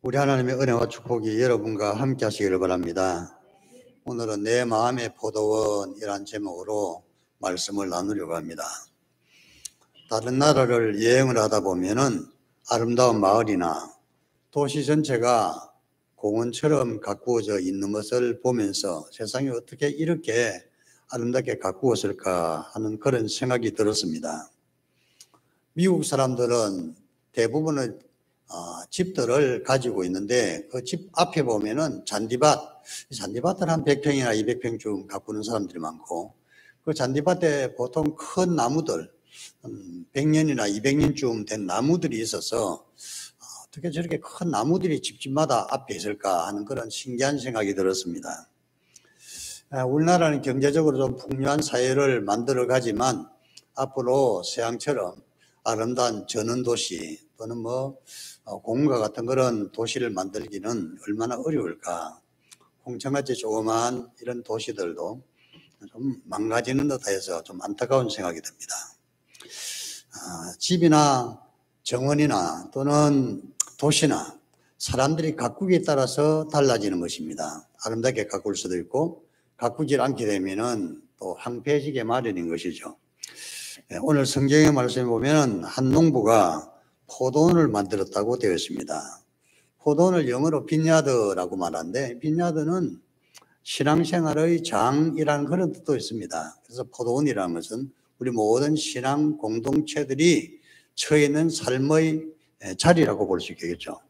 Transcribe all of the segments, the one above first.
우리 하나님의 은혜와 축복이 여러분과 함께 하시기를 바랍니다. 오늘은 내 마음의 포도원이란 제목으로 말씀을 나누려고 합니다. 다른 나라를 여행을 하다 보면은 아름다운 마을이나 도시 전체가 공원처럼 가꾸어져 있는 것을 보면서 세상이 어떻게 이렇게 아름답게 가꾸었을까 하는 그런 생각이 들었습니다. 미국 사람들은 대부분의 집들을 가지고 있는데 그 집 앞에 보면은 잔디밭을 한 100평이나 200평쯤 가꾸는 사람들이 많고, 그 잔디밭에 보통 큰 나무들 100년이나 200년쯤 된 나무들이 있어서 어떻게 저렇게 큰 나무들이 집집마다 앞에 있을까 하는 그런 신기한 생각이 들었습니다. 우리나라는 경제적으로 좀 풍요한 사회를 만들어 가지만 앞으로 서양처럼 아름다운 전원도시 또는 공과 같은 그런 도시를 만들기는 얼마나 어려울까. 홍천같이 조그마한 이런 도시들도 좀 망가지는 듯해서 좀 안타까운 생각이 듭니다. 집이나 정원이나 또는 도시나 사람들이 가꾸기에 따라서 달라지는 것입니다. 아름답게 가꿀 수도 있고 가꾸질 않게 되면은 또 황폐해지게 마련인 것이죠. 오늘 성경의 말씀에 보면 한 농부가 포도원을 만들었다고 되어 있습니다. 포도원을 영어로 빈야드라고 말하는데, 빈야드는 신앙생활의 장이라는 그런 뜻도 있습니다. 그래서 포도원이라는 것은 우리 모든 신앙 공동체들이 처해 있는 삶의 자리라고 볼 수 있겠죠.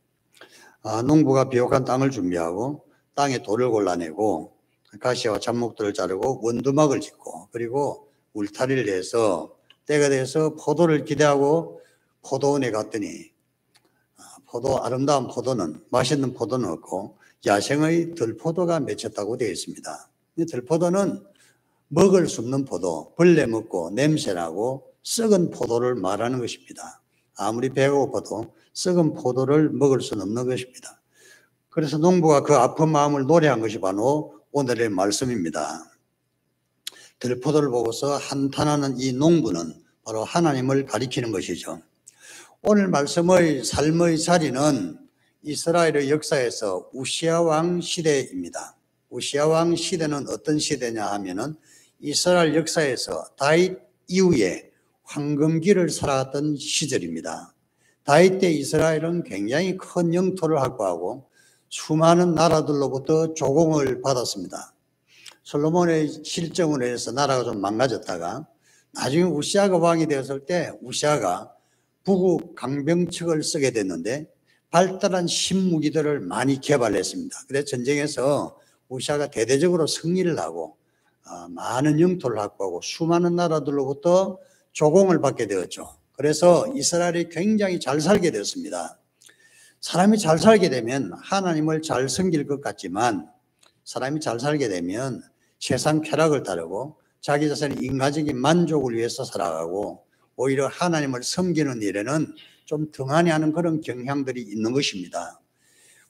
농부가 비옥한 땅을 준비하고 땅에 돌을 골라내고 가시와 잡목들을 자르고 원두막을 짓고 그리고 울타리를 해서 때가 돼서 포도를 기대하고 포도원에 갔더니 아름다운 포도는, 맛있는 포도는 없고 야생의 들포도가 맺혔다고 되어 있습니다. 이 들포도는 먹을 수 없는 포도, 벌레 먹고 냄새나고 썩은 포도를 말하는 것입니다. 아무리 배가 고파도 썩은 포도를 먹을 수는 없는 것입니다. 그래서 농부가 그 아픈 마음을 노래한 것이 바로 오늘의 말씀입니다. 들포도를 보고서 한탄하는 이 농부는 바로 하나님을 가리키는 것이죠. 오늘 말씀의 삶의 자리는 이스라엘의 역사에서 우시아 왕 시대입니다. 우시아 왕 시대는 어떤 시대냐 하면은 이스라엘 역사에서 다윗 이후에 황금기를 살아갔던 시절입니다. 다윗 때 이스라엘은 굉장히 큰 영토를 확보하고 수많은 나라들로부터 조공을 받았습니다. 솔로몬의 실정으로 해서 나라가 좀 망가졌다가 나중에 우시아가 왕이 되었을 때 우시아가 북극 강병책을 쓰게 됐는데 발달한 신무기들을 많이 개발했습니다. 그래서 전쟁에서 우시아가 대대적으로 승리를 하고 많은 영토를 확보하고 수많은 나라들로부터 조공을 받게 되었죠. 그래서 이스라엘이 굉장히 잘 살게 되었습니다. 사람이 잘 살게 되면 하나님을 잘 섬길 것 같지만 사람이 잘 살게 되면 세상 쾌락을 따르고 자기 자신의 인간적인 만족을 위해서 살아가고 오히려 하나님을 섬기는 일에는 좀 등한히하는 그런 경향들이 있는 것입니다.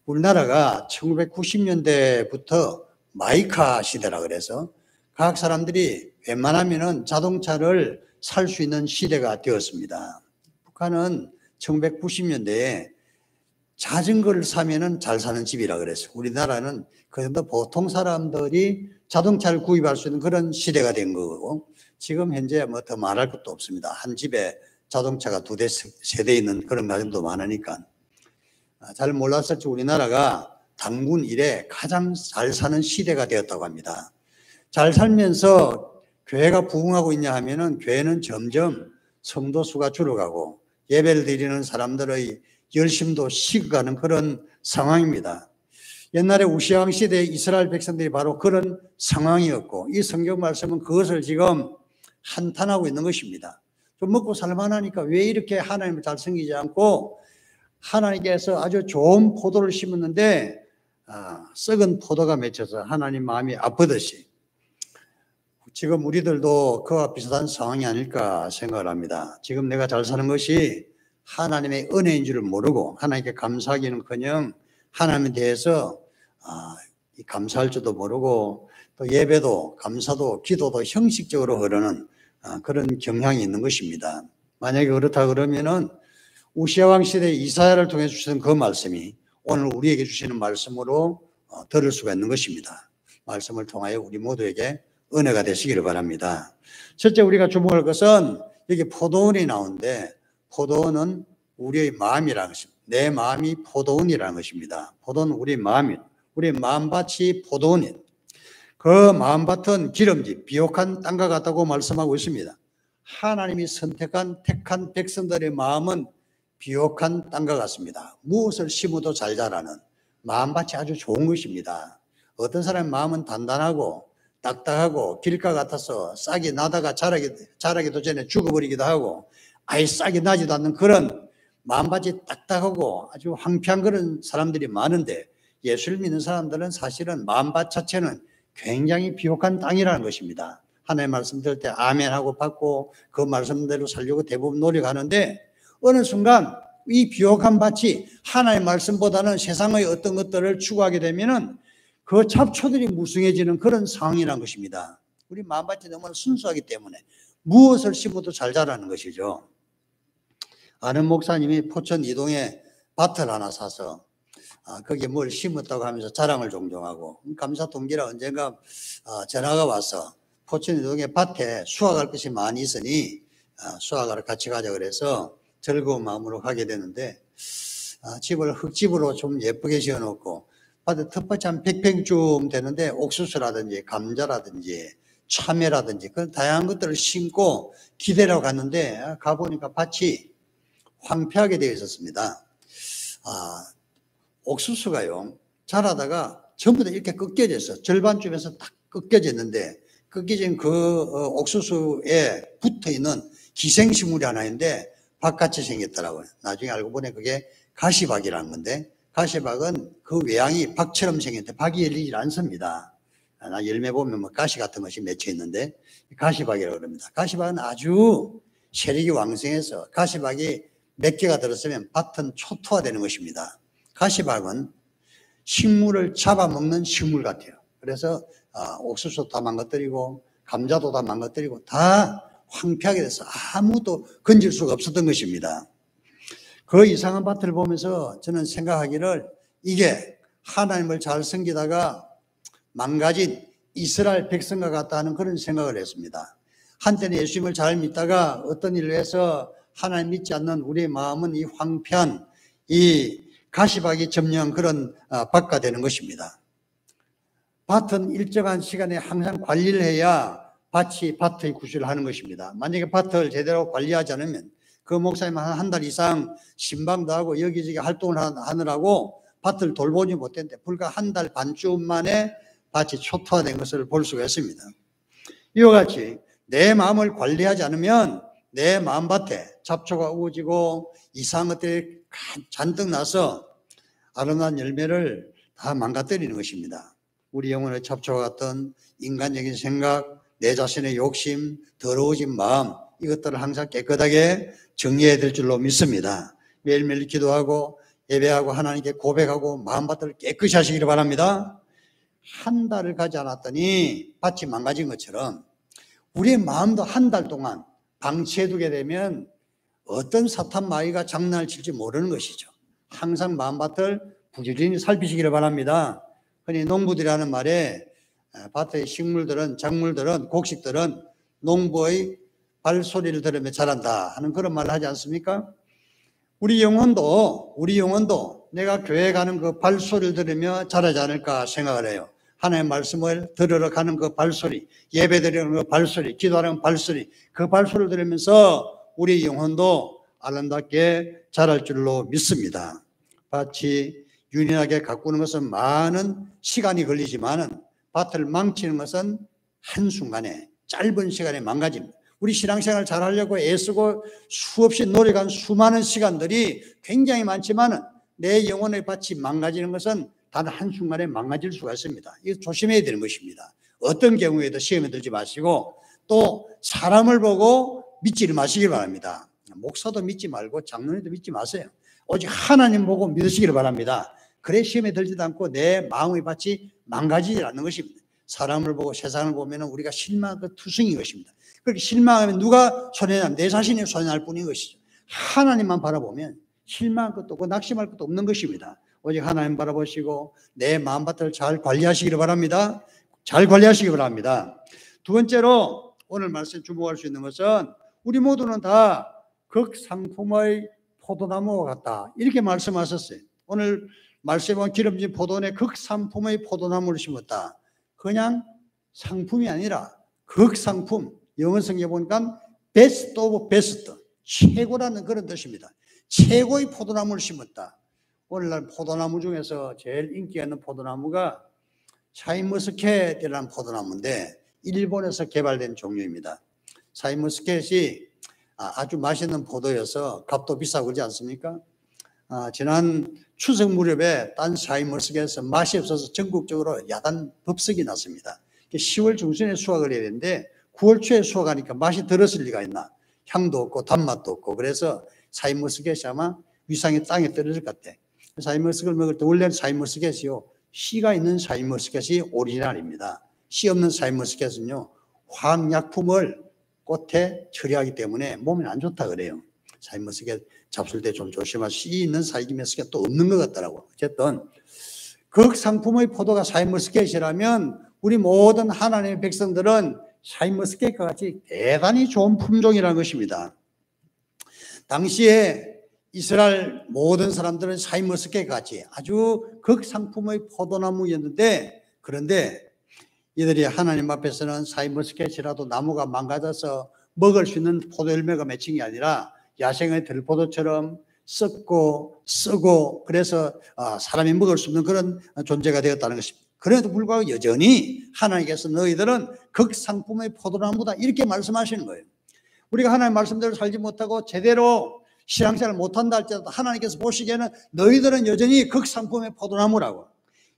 우리나라가 1990년대부터 마이카 시대라 그래서 각 사람들이 웬만하면은 자동차를 살 수 있는 시대가 되었습니다. 북한은 1990년대에 자전거를 사면은 잘 사는 집이라 그랬어요. 우리나라는 그래도 보통 사람들이 자동차를 구입할 수 있는 그런 시대가 된 거고, 지금 현재 더 말할 것도 없습니다. 한 집에 자동차가 2대, 3대 있는 그런 가정도 많으니까. 잘 몰랐을지 우리나라가 단군 이래 가장 잘 사는 시대가 되었다고 합니다. 잘 살면서 교회가 부흥하고 있냐 하면은 교회는 점점 성도 수가 줄어가고 예배를 드리는 사람들의 열심도 식어가는 그런 상황입니다. 옛날에 우시아 왕 시대의 이스라엘 백성들이 바로 그런 상황이었고 이 성경 말씀은 그것을 지금 한탄하고 있는 것입니다. 좀 먹고 살만하니까 왜 이렇게 하나님을 잘 섬기지 않고 하나님께서 아주 좋은 포도를 심었는데 썩은 포도가 맺혀서 하나님 마음이 아프듯이 지금 우리들도 그와 비슷한 상황이 아닐까 생각을 합니다. 지금 내가 잘 사는 것이 하나님의 은혜인 줄을 모르고 하나님께 감사하기는커녕 하나님에 대해서 감사할 줄도 모르고 또 예배도 감사도 기도도 형식적으로 흐르는 그런 경향이 있는 것입니다. 만약에 그렇다 그러면은 우시아 왕 시대 이사야를 통해 주신 그 말씀이 오늘 우리에게 주시는 말씀으로 들을 수가 있는 것입니다. 말씀을 통하여 우리 모두에게 은혜가 되시기를 바랍니다. 첫째 우리가 주목할 것은 여기 포도원이 나오는데 포도원은 우리의 마음이라는 것입니다. 내 마음이 포도원이라는 것입니다. 포도원은 우리의 마음이, 우리의 마음밭이 포도원이에요. 그 마음밭은 기름진 비옥한 땅과 같다고 말씀하고 있습니다. 하나님이 선택한 택한 백성들의 마음은 비옥한 땅과 같습니다. 무엇을 심어도 잘 자라는 마음밭이 아주 좋은 것입니다. 어떤 사람의 마음은 단단하고 딱딱하고 길가 같아서 싹이 나다가 자라기도 전에 죽어버리기도 하고 아예 싹이 나지도 않는 그런 마음밭이 딱딱하고 아주 황폐한 그런 사람들이 많은데, 예수를 믿는 사람들은 사실은 마음밭 자체는 굉장히 비옥한 땅이라는 것입니다. 하나님의 말씀 들을 때 아멘하고 받고 그 말씀대로 살려고 대부분 노력하는데, 어느 순간 이 비옥한 밭이 하나님의 말씀보다는 세상의 어떤 것들을 추구하게 되면은 그 잡초들이 무성해지는 그런 상황이라는 것입니다. 우리 마음밭이 너무 순수하기 때문에 무엇을 심어도 잘 자라는 것이죠. 아는 목사님이 포천 이동에 밭을 하나 사서 거기에 뭘 심었다고 하면서 자랑을 종종 하고, 감사 동기라 언젠가 전화가 와서 포천 이동에 밭에 수확할 것이 많이 있으니 수확하러 같이 가자 그래서 즐거운 마음으로 가게 되는데, 집을 흙집으로 좀 예쁘게 지어놓고 밭에 텃밭이 한 100평쯤 되는데 옥수수라든지 감자라든지 참외라든지 그런 다양한 것들을 심고 기대러 갔는데, 가보니까 밭이 황폐하게 되어 있었습니다. 옥수수가요, 자라다가 전부 다 이렇게 꺾여져서 절반쯤에서 딱 꺾여졌는데, 꺾여진 그 옥수수에 붙어 있는 기생식물이 하나 있는데 박같이 생겼더라고요. 나중에 알고 보니 그게 가시박이라는 건데, 가시박은 그 외양이 박처럼 생겼는데 박이 열리질 않습니다. 열매 보면 뭐 가시 같은 것이 맺혀 있는데 가시박이라고 합니다. 가시박은 아주 세력이 왕성해서 가시박이 몇 개가 들었으면 밭은 초토화되는 것입니다. 가시박은 식물을 잡아먹는 식물 같아요. 그래서 옥수수 다 망가뜨리고 감자도 다 망가뜨리고 다 황폐하게 돼서 아무도 건질 수가 없었던 것입니다. 그 이상한 밭을 보면서 저는 생각하기를, 이게 하나님을 잘 섬기다가 망가진 이스라엘 백성과 같다 하는 그런 생각을 했습니다. 한때는 예수님을 잘 믿다가 어떤 일로 해서 하나님 믿지 않는 우리의 마음은 이 황폐한 이 가시박이 점령한 그런 밭가 되는 것입니다. 밭은 일정한 시간에 항상 관리를 해야 밭이 밭의 구실을 하는 것입니다. 만약에 밭을 제대로 관리하지 않으면 그 목사님 한 달 이상 신방도 하고 여기저기 활동을 하느라고 밭을 돌보지 못했는데 불과 한 달 반쯤 만에 밭이 초토화된 것을 볼 수가 있습니다. 이와 같이 내 마음을 관리하지 않으면 내 마음밭에 잡초가 우거지고 이상한 것들이 잔뜩 나서 아름다운 열매를 다 망가뜨리는 것입니다. 우리 영혼의 잡초와 같은 인간적인 생각, 내 자신의 욕심, 더러워진 마음, 이것들을 항상 깨끗하게 정리해야 될 줄로 믿습니다. 매일매일 기도하고 예배하고 하나님께 고백하고 마음밭을 깨끗이 하시기를 바랍니다. 한 달을 가지 않았더니 밭이 망가진 것처럼 우리의 마음도 한 달 동안 방치해두게 되면 어떤 사탄 마귀가 장난을 칠지 모르는 것이죠. 항상 마음밭을 부지런히 살피시기를 바랍니다. 흔히 농부들이 하는 말에 밭의 식물들은, 작물들은, 곡식들은 농부의 발소리를 들으며 자란다 하는 그런 말을 하지 않습니까? 우리 영혼도 내가 교회 가는 그 발소리를 들으며 자라지 않을까 생각을 해요. 하나님의 말씀을 들으러 가는 그 발소리, 예배 드리는 그 발소리, 기도하는 발소리, 그 발소리를 들으면서 우리 영혼도 아름답게 자랄 줄로 믿습니다. 밭이 윤인하게 가꾸는 것은 많은 시간이 걸리지만은 밭을 망치는 것은 한순간에, 짧은 시간에 망가집니다. 우리 신앙생활 잘 하려고 애쓰고 수없이 노력한 수많은 시간들이 굉장히 많지만은 내 영혼의 밭이 망가지는 것은 단 한순간에 망가질 수가 있습니다. 이거 조심해야 되는 것입니다. 어떤 경우에도 시험에 들지 마시고 또 사람을 보고 믿지를 마시길 바랍니다. 목사도 믿지 말고 장로님도 믿지 마세요. 오직 하나님 보고 믿으시기를 바랍니다. 그래 시험에 들지도 않고 내 마음의 밭이 망가지지 않는 것입니다. 사람을 보고 세상을 보면 우리가 실망한 그 투성인 것입니다. 그렇게 실망하면 누가 손해나면 내 자신이 손해날 뿐인 것이죠. 하나님만 바라보면 실망할 것도 없고 낙심할 것도 없는 것입니다. 오직 하나님 바라보시고 내 마음밭을 잘 관리하시기를 바랍니다. 잘 관리하시기 바랍니다. 두 번째로 오늘 말씀에 주목할 수 있는 것은 우리 모두는 다 극상품의 포도나무와 같다, 이렇게 말씀하셨어요. 오늘 말씀에 보면 기름진 포도원에 극상품의 포도나무를 심었다. 그냥 상품이 아니라 극상품, 영어 성경에 보니까 베스트 오브 베스트, 최고라는 그런 뜻입니다. 최고의 포도나무를 심었다. 오늘날 포도나무 중에서 제일 인기 있는 포도나무가 샤인머스켓이라는 포도나무인데 일본에서 개발된 종류입니다. 샤인머스켓이 아주 맛있는 포도여서 값도 비싸고 그러지 않습니까? 지난 추석 무렵에 딴 샤인머스켓에서 맛이 없어서 전국적으로 야단 법석이 났습니다. 10월 중순에 수확을 해야 되는데 9월 초에 수확하니까 맛이 들었을 리가 있나? 향도 없고 단맛도 없고, 그래서 샤인머스켓이 아마 위상이 땅에 떨어질 것 같아. 샤인머스켓을 먹을 때 원래는 샤인머스켓이요, 씨가 있는 샤인머스켓이 오리지널입니다. 씨 없는 샤인머스켓은요, 화학약품을 꽃에 처리하기 때문에 몸에 안 좋다 그래요. 샤인머스켓 잡술 때 좀 조심하시고, 씨 있는 샤인머스켓 또 없는 것 같더라고. 어쨌든 극상품의 포도가 샤인머스켓이라면 우리 모든 하나님의 백성들은 샤인머스켓과 같이 대단히 좋은 품종이라는 것입니다. 당시에 이스라엘 모든 사람들은 샤인머스켓 같이 아주 극상품의 포도나무였는데, 그런데 이들이 하나님 앞에서는 샤인머스켓이라도 나무가 망가져서 먹을 수 있는 포도 열매가 맺힌 게 아니라 야생의 들포도처럼 썩고 쓰고, 그래서 사람이 먹을 수 없는 그런 존재가 되었다는 것입니다. 그래도 불구하고 여전히 하나님께서 너희들은 극상품의 포도나무다, 이렇게 말씀하시는 거예요. 우리가 하나님의 말씀대로 살지 못하고 제대로 신앙생활을 못한다 할지라도 하나님께서 보시기에는 너희들은 여전히 극상품의 포도나무라고.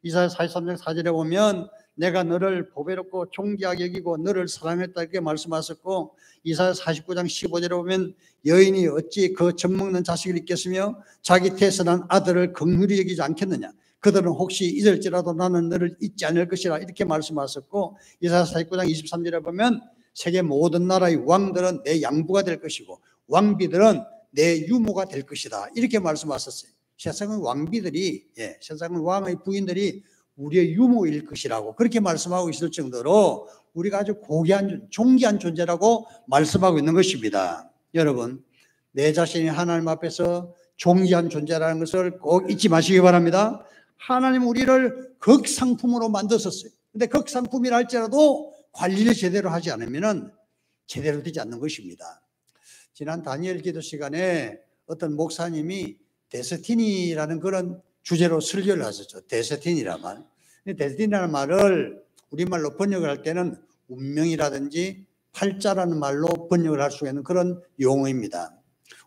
이사야 43장 4절에 보면 내가 너를 보배롭고 존귀하게 여기고 너를 사랑했다, 이렇게 말씀하셨고, 이사야 49장 15절에 보면 여인이 어찌 그 젖먹는 자식을 잊겠으며 자기 태어난 아들을 긍휼히 여기지 않겠느냐, 그들은 혹시 잊을지라도 나는 너를 잊지 않을 것이라, 이렇게 말씀하셨고, 이사야 49장 23절에 보면 세계 모든 나라의 왕들은 내 양부가 될 것이고 왕비들은 내 유모가 될 것이다, 이렇게 말씀하셨어요. 세상의 왕비들이, 세상의 왕의 부인들이 우리의 유모일 것이라고 그렇게 말씀하고 있을 정도로 우리가 아주 고귀한 존귀한 존재라고 말씀하고 있는 것입니다. 여러분, 내 자신이 하나님 앞에서 존귀한 존재라는 것을 꼭 잊지 마시기 바랍니다. 하나님 우리를 극상품으로 만드셨어요. 근데 극상품이라 할지라도 관리를 제대로 하지 않으면 제대로 되지 않는 것입니다. 지난 다니엘 기도 시간에 어떤 목사님이 데스티니라는 그런 주제로 설교를 하셨죠. 데스티니란 말. 데스티니라는 말을 우리말로 번역을 할 때는 운명이라든지 팔자라는 말로 번역을 할 수 있는 그런 용어입니다.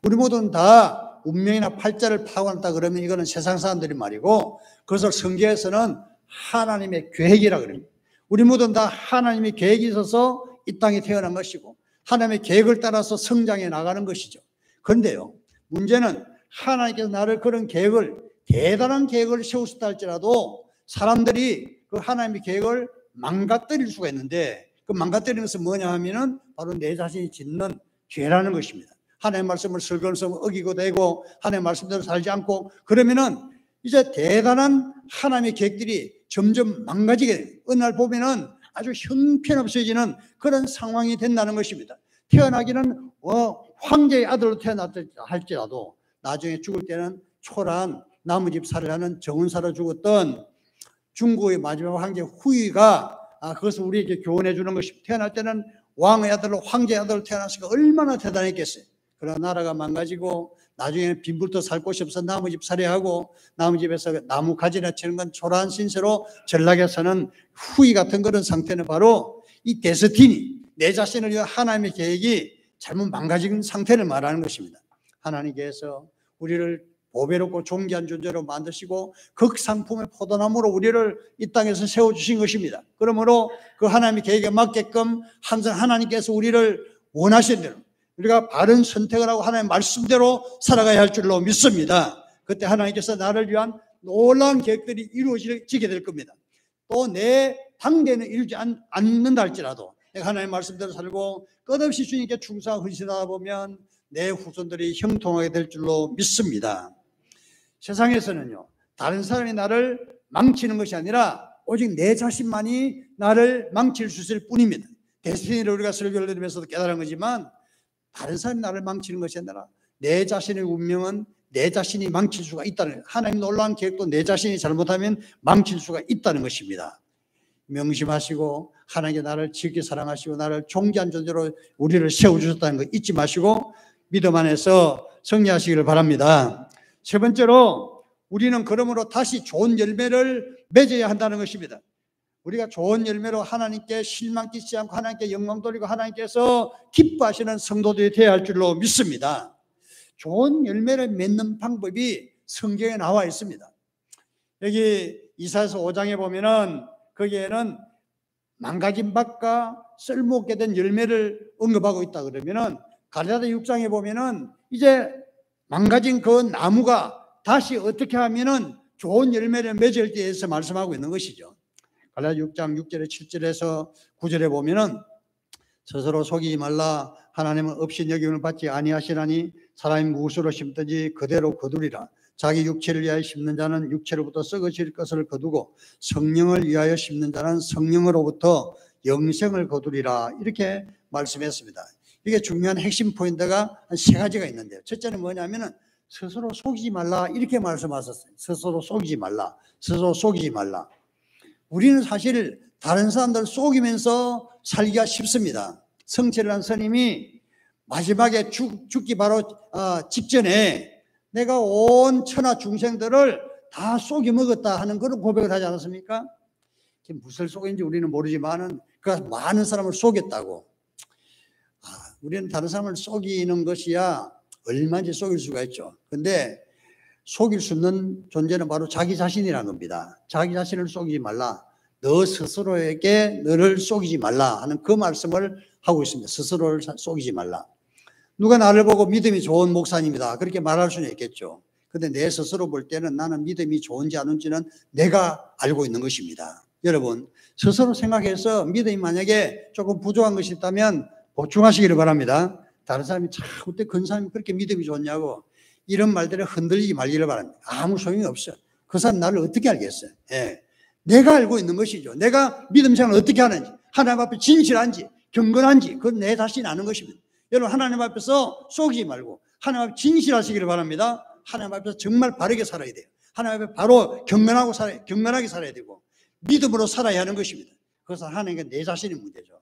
우리 모두는 다 운명이나 팔자를 파악한다 그러면 이거는 세상 사람들이 말이고, 그것을 성경에서는 하나님의 계획이라 그럽니다. 우리 모두는 다 하나님의 계획이 있어서 이 땅에 태어난 것이고 하나님의 계획을 따라서 성장해 나가는 것이죠. 그런데요, 문제는 하나님께서 나를 그런 계획을, 대단한 계획을 세우셨다 할지라도 사람들이 그 하나님의 계획을 망가뜨릴 수가 있는데, 그 망가뜨리는 것은 뭐냐 하면은 바로 내 자신이 짓는 죄라는 것입니다. 하나님의 말씀을 설거지해서 어기고 되고 하나님의 말씀대로 살지 않고 그러면은 이제 대단한 하나님의 계획들이 점점 망가지게 돼요. 어느 날 보면은 아주 형편없어지는 그런 상황이 된다는 것입니다. 태어나기는 황제의 아들로 태어났다 할지라도 나중에 죽을 때는 초라한 나무집 살을 하는 정운사로 죽었던 중국의 마지막 황제 후이가 그것을 우리에게 교훈해 주는 것입니다. 태어날 때는 왕의 아들로 황제의 아들로 태어났으니까 얼마나 대단했겠어요. 그러나 나라가 망가지고 나중에는 빈불도 살 곳이 없어 나무집 살해하고 나무집에서 나무 가지나 치는 건 초라한 신세로 전락에 사는 후이 같은 그런 상태는 바로 이 데스티니, 내 자신을 위한 하나님의 계획이 잘못 망가진 상태를 말하는 것입니다. 하나님께서 우리를 보배롭고 존귀한 존재로 만드시고 극상품의 포도나무로 우리를 이 땅에서 세워주신 것입니다. 그러므로 그 하나님의 계획에 맞게끔 항상 하나님께서 우리를 원하시는 대로 우리가 바른 선택을 하고 하나님의 말씀대로 살아가야 할 줄로 믿습니다. 그때 하나님께서 나를 위한 놀라운 계획들이 이루어지게 될 겁니다. 또 내 단계는 이루지 않는다 할지라도 내가 하나님의 말씀대로 살고 끝없이 주님께 충성하고 헌신하다 보면 내 후손들이 형통하게 될 줄로 믿습니다. 세상에서는요, 다른 사람이 나를 망치는 것이 아니라 오직 내 자신만이 나를 망칠 수 있을 뿐입니다. 데스티니를 우리가 설교를 들으면서도 깨달은 거지만 다른 사람이 나를 망치는 것이 아니라 내 자신의 운명은 내 자신이 망칠 수가 있다는, 하나님 놀라운 계획도 내 자신이 잘못하면 망칠 수가 있다는 것입니다. 명심하시고 하나님께 나를 지극히 사랑하시고 나를 존귀한 존재로 우리를 세워주셨다는 거 잊지 마시고 믿음 안에서 승리하시기를 바랍니다. 세 번째로 우리는 그러므로 다시 좋은 열매를 맺어야 한다는 것입니다. 우리가 좋은 열매로 하나님께 실망 끼치지 않고 하나님께 영광 돌리고 하나님께서 기뻐하시는 성도들이 되어야 할 줄로 믿습니다. 좋은 열매를 맺는 방법이 성경에 나와 있습니다. 여기 이사야서 5장에 보면은 거기에는 망가진 밭과 쓸모없게 된 열매를 언급하고 있다 그러면은 갈라디아 6장에 보면은 이제 망가진 그 나무가 다시 어떻게 하면은 좋은 열매를 맺을 때에서 말씀하고 있는 것이죠. 갈라디아 6장 6절에 7절에서 9절에 보면은 스스로 속이지 말라. 하나님은 없인 여김을 받지 아니하시나니 사람이 무엇으로 심든지 그대로 거두리라. 자기 육체를 위하여 심는 자는 육체로부터 썩어질 것을 거두고 성령을 위하여 심는 자는 성령으로부터 영생을 거두리라. 이렇게 말씀했습니다. 이게 중요한 핵심 포인트가 한 세 가지가 있는데요. 첫째는 뭐냐면은 스스로 속이지 말라 이렇게 말씀하셨어요. 스스로 속이지 말라. 스스로 속이지 말라. 우리는 사실 다른 사람들 속이면서 살기가 쉽습니다. 성철한 스님이 마지막에 죽기 바로 직전에 내가 온 천하 중생들을 다 속여 먹었다 하는 그런 고백을 하지 않았습니까? 무엇을 속였는지 우리는 모르지만은 그 많은 사람을 속였다고. 우리는 다른 사람을 속이는 것이야 얼마든지 속일 수가 있죠. 근데 속일 수 있는 존재는 바로 자기 자신이라는 겁니다. 자기 자신을 속이지 말라. 너 스스로에게 너를 속이지 말라 하는 그 말씀을 하고 있습니다. 스스로를 속이지 말라. 누가 나를 보고 믿음이 좋은 목사님이다 그렇게 말할 수는 있겠죠. 근데 내 스스로 볼 때는 나는 믿음이 좋은지 안 좋은지는 내가 알고 있는 것입니다. 여러분 스스로 생각해서 믿음이 만약에 조금 부족한 것이 있다면 보충하시기를 바랍니다. 다른 사람이 참 어때 그 사람이 그렇게 믿음이 좋냐고 이런 말들에 흔들리지 말기를 바랍니다. 아무 소용이 없어요. 그 사람 나를 어떻게 알겠어요? 예. 내가 알고 있는 것이죠. 내가 믿음 생활을 어떻게 하는지, 하나님 앞에 진실한지, 경건한지, 그건 내 자신이 아는 것입니다. 여러분, 하나님 앞에서 속이지 말고, 하나님 앞에 진실하시기를 바랍니다. 하나님 앞에서 정말 바르게 살아야 돼요. 하나님 앞에 바로 경건하게 살아야 되고, 믿음으로 살아야 하는 것입니다. 그것은 하나님께 내 자신의 문제죠.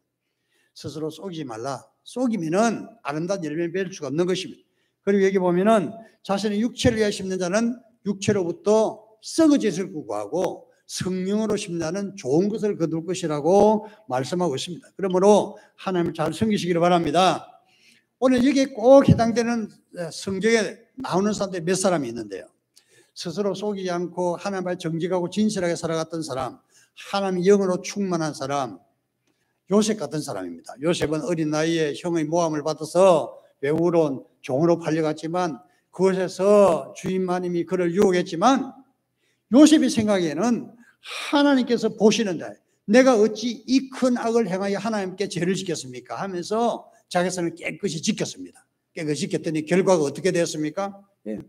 스스로 속이지 말라. 속이면은 아름다운 열매를 맺을 수가 없는 것입니다. 그리고 여기 보면은 자신의 육체를 위하여 심는 자는 육체로부터 썩어질 것을 구하고 성령으로 심는 좋은 것을 거둘 것이라고 말씀하고 있습니다. 그러므로 하나님을 잘 섬기시기를 바랍니다. 오늘 여기에 꼭 해당되는 성경에 나오는 사람들이 몇 사람이 있는데요. 스스로 속이지 않고 하나님 앞에 정직하고 진실하게 살아갔던 사람, 하나님 영으로 충만한 사람, 요셉 같은 사람입니다. 요셉은 어린 나이에 형의 모함을 받아서 외국으로 종으로 팔려갔지만 그곳에서 주인 마님이 그를 유혹했지만 요셉이 생각에는 하나님께서 보시는 자, 내가 어찌 이 큰 악을 행하여 하나님께 죄를 지켰습니까? 하면서 자기선을 깨끗이 지켰습니다. 깨끗이 지켰더니 결과가 어떻게 되었습니까? 예,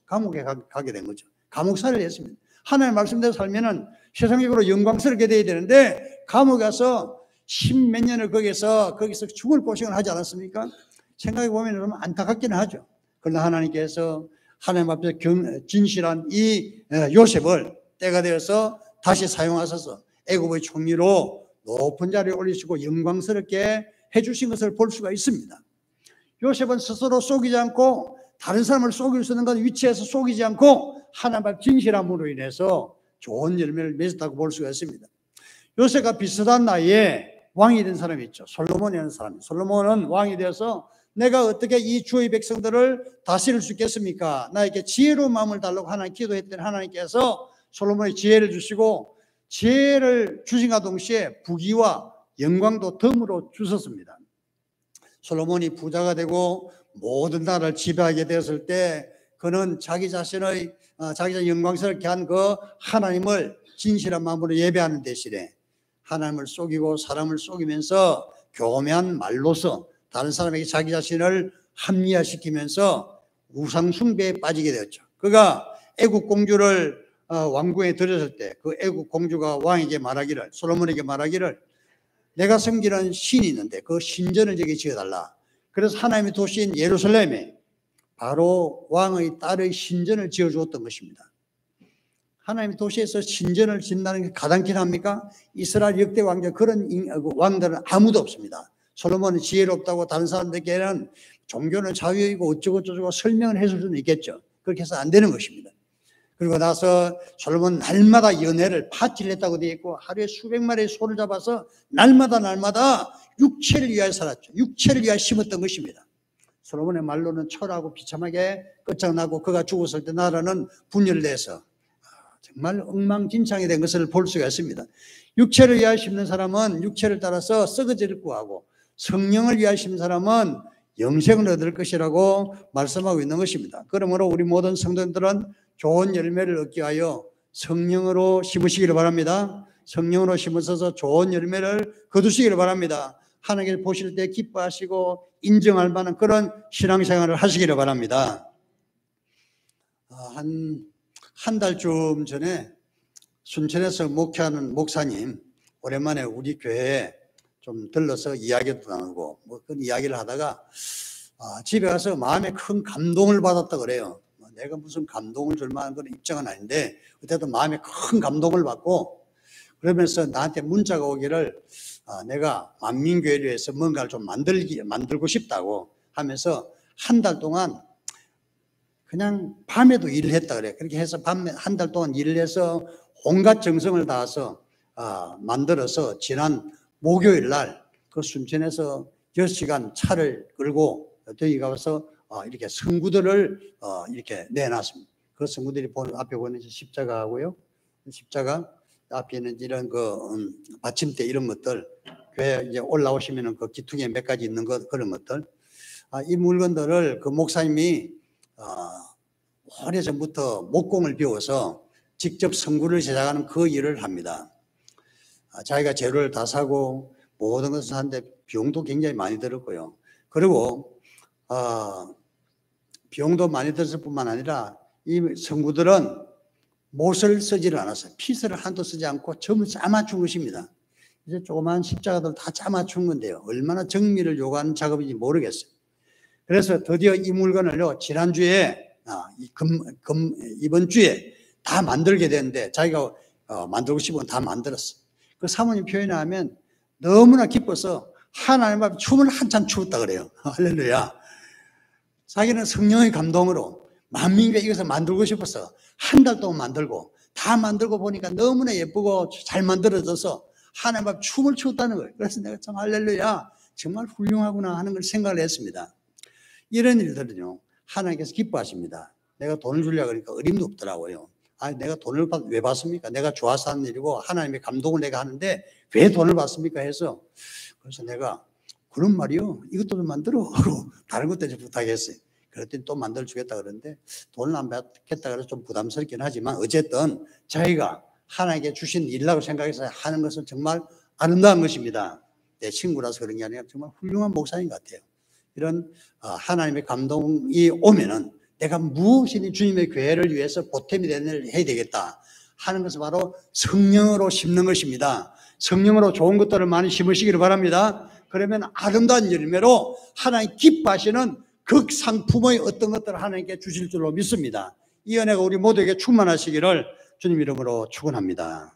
감옥에 가게 된 거죠. 감옥살이를 했습니다. 하나님의 말씀대로 살면은 세상적으로 영광스럽게 돼야 되는데 감옥에 가서 십몇 년을 거기서 죽을 고생을 하지 않았습니까? 생각해 보면 좀 안타깝기는 하죠. 그러나 하나님께서 하나님 앞에서 진실한 이 요셉을 때가 되어서 다시 사용하셔서 애굽의 총리로 높은 자리에 올리시고 영광스럽게 해주신 것을 볼 수가 있습니다. 요셉은 스스로 속이지 않고 다른 사람을 속일 수 있는 것 위치에서 속이지 않고 하나님 앞 진실함으로 인해서 좋은 열매를 맺었다고 볼 수가 있습니다. 요셉과 비슷한 나이에 왕이 된 사람이 있죠. 솔로몬이라는 사람. 솔로몬은 왕이 되어서 내가 어떻게 이 주의 백성들을 다스릴 수 있겠습니까? 나에게 지혜로운 마음을 달라고 하나님 기도했더니 하나님께서 솔로몬의 지혜를 주시고 지혜를 주신과 동시에 부귀와 영광도 덤으로 주셨습니다. 솔로몬이 부자가 되고 모든 나라를 지배하게 되었을 때 그는 자기 자신의 영광스럽게 한 그 하나님을 진실한 마음으로 예배하는 대신에 하나님을 속이고 사람을 속이면서 교묘한 말로서 다른 사람에게 자기 자신을 합리화시키면서 우상 숭배에 빠지게 되었죠. 그가 애국 공주를 왕궁에 들어섰을 때 그 애국 공주가 왕에게 말하기를, 솔로몬에게 말하기를, 내가 섬기는 신이 있는데 그 신전을 저기 지어달라. 그래서 하나님의 도시인 예루살렘에 바로 왕의 딸의 신전을 지어주었던 것입니다. 하나님의 도시에서 신전을 짓는다는 게 가당키나 합니까? 이스라엘 역대 왕자 그런 왕들은 아무도 없습니다. 솔로몬은 지혜롭다고 다른 사람들에게는 종교는 자유이고 어쩌고저쩌고 설명을 해줄 수는 있겠죠. 그렇게 해서 안 되는 것입니다. 그리고 나서 솔로몬은 날마다 연회를 파티를 했다고 되어 있고 하루에 수백 마리의 소를 잡아서 날마다 육체를 위하여 살았죠. 육체를 위하여 심었던 것입니다. 솔로몬의 말로는 철하고 비참하게 끝장나고 그가 죽었을 때 나라는 분열돼서 정말 엉망진창이 된 것을 볼 수가 있습니다. 육체를 위하여 심는 사람은 육체를 따라서 썩어질 거하고 성령을 위하여 심는 사람은 영생을 얻을 것이라고 말씀하고 있는 것입니다. 그러므로 우리 모든 성도들은 좋은 열매를 얻기 위하여 성령으로 심으시기를 바랍니다. 성령으로 심으셔서 좋은 열매를 거두시기를 바랍니다. 하나님께서 보실 때 기뻐하시고 인정할 만한 그런 신앙생활을 하시기를 바랍니다. 한 달쯤 전에 순천에서 목회하는 목사님 오랜만에 우리 교회에 좀 들러서 이야기도 나누고 그런 이야기를 하다가 집에 가서 마음에 큰 감동을 받았다 그래요. 내가 무슨 감동을 줄 만한 그런 입장은 아닌데 그때도 마음에 큰 감동을 받고 그러면서 나한테 문자가 오기를 내가 만민교회를 위해서 뭔가를 좀 만들고 싶다고 하면서 한 달 동안 그냥 밤에도 일을 했다 그래. 그렇게 해서 밤에 한 달 동안 일을 해서 온갖 정성을 다해서 만들어서 지난 목요일 날 그 순천에서 6시간 차를 끌고 여기 가서 이렇게 성구들을 이렇게 내놨습니다. 그 성구들이 앞에 보이는 십자가하고요. 십자가 앞에 있는 이런 받침대 이런 것들, 교회 이제 올라오시면은 그 기퉁에 몇 가지 있는 그런 것들, 이 물건들을 그 목사님이 오래전부터 목공을 배워서 직접 성구를 제작하는 그 일을 합니다. 자기가 재료를 다 사고 모든 것을 하는데 비용도 굉장히 많이 들었고요. 그리고 비용도 많이 들었을 뿐만 아니라 이 성구들은 못을 쓰지를 않았어요. 피스를 한도 쓰지 않고 전부 짜맞춘 것입니다. 이제 조그마한 십자가들 다 짜맞춘 건데요. 얼마나 정밀을 요구하는 작업인지 모르겠어요. 그래서 드디어 이 물건을요, 지난주에, 이번 주에 다 만들게 됐는데 자기가 만들고 싶으면 다 만들었어. 그 사모님 표현을 하면 너무나 기뻐서 하나님 앞에 춤을 한참 추었다 그래요. 할렐루야. 자기는 성령의 감동으로 만민교회 이것을 만들고 싶어서 한 달 동안 만들고 다 만들고 보니까 너무나 예쁘고 잘 만들어져서 하나님 앞에 춤을 추었다는 거예요. 그래서 내가 참 할렐루야 정말 훌륭하구나 하는 걸 생각을 했습니다. 이런 일들은요 하나님께서 기뻐하십니다. 내가 돈을 주려고 하니까 어림도 없더라고요. 내가 돈을 왜 받습니까? 내가 좋아서 하는 일이고 하나님의 감동을 내가 하는데 왜 돈을 받습니까? 해서 그래서 내가 그런 말이요 이것도 좀 만들어 하고 다른 것도 이제 부탁했어요. 그랬더니 또 만들어주겠다 그러는데 돈을 안 받겠다 그래서 좀 부담스럽긴 하지만 어쨌든 자기가 하나님께 주신 일이라고 생각해서 하는 것은 정말 아름다운 것입니다. 내 친구라서 그런 게 아니라 정말 훌륭한 목사님 같아요. 이런 하나님의 감동이 오면은 내가 무엇이니 주님의 교회를 위해서 보탬이 되는 일을 해야 되겠다 하는 것은 바로 성령으로 심는 것입니다. 성령으로 좋은 것들을 많이 심으시기를 바랍니다. 그러면 아름다운 열매로 하나님 기뻐하시는 극상품의 어떤 것들을 하나님께 주실 줄로 믿습니다. 이 은혜가 우리 모두에게 충만하시기를 주님 이름으로 축원합니다.